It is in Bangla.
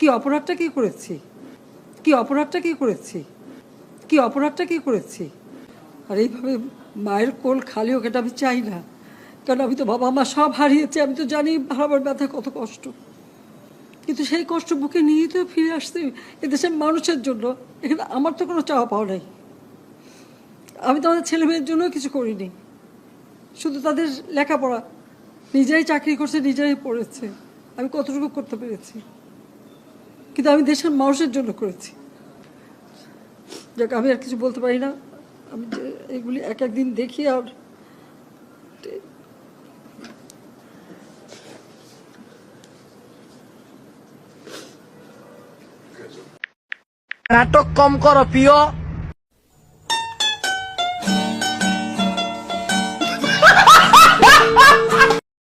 কি অপরাধটা কি করেছি, কি অপরাধটা কি করেছি, কি অপরাধটা কি করেছি? আর এইভাবে মায়ের কোল খালি হোক এটা আমি চাই না, কারণ আমি তো বাবা মা সব হারিয়েছি। আমি তো জানি হারাবার ব্যথা কত কষ্ট, কিন্তু সেই কষ্ট বুকে নিয়েই তো ফিরে আসছি এদেশের মানুষের জন্য। এখানে আমার তো কোনো চাওয়া পাওয়া নাই। আমি তো আমাদের ছেলে মেয়ের জন্য কিছু করিনি, শুধু তাদের লেখাপড়া। নিজেরাই চাকরি করছে, নিজেরাই পড়েছে, আমি কতটুকু করতে পেরেছি, কিন্তু আমি দেশের মানুষের জন্য করেছি। যাক, আমি আর কিছু বলতে পারি না। আমি যে এগুলি এক একদিন দেখি আর নাটক কম করো প্রিয়।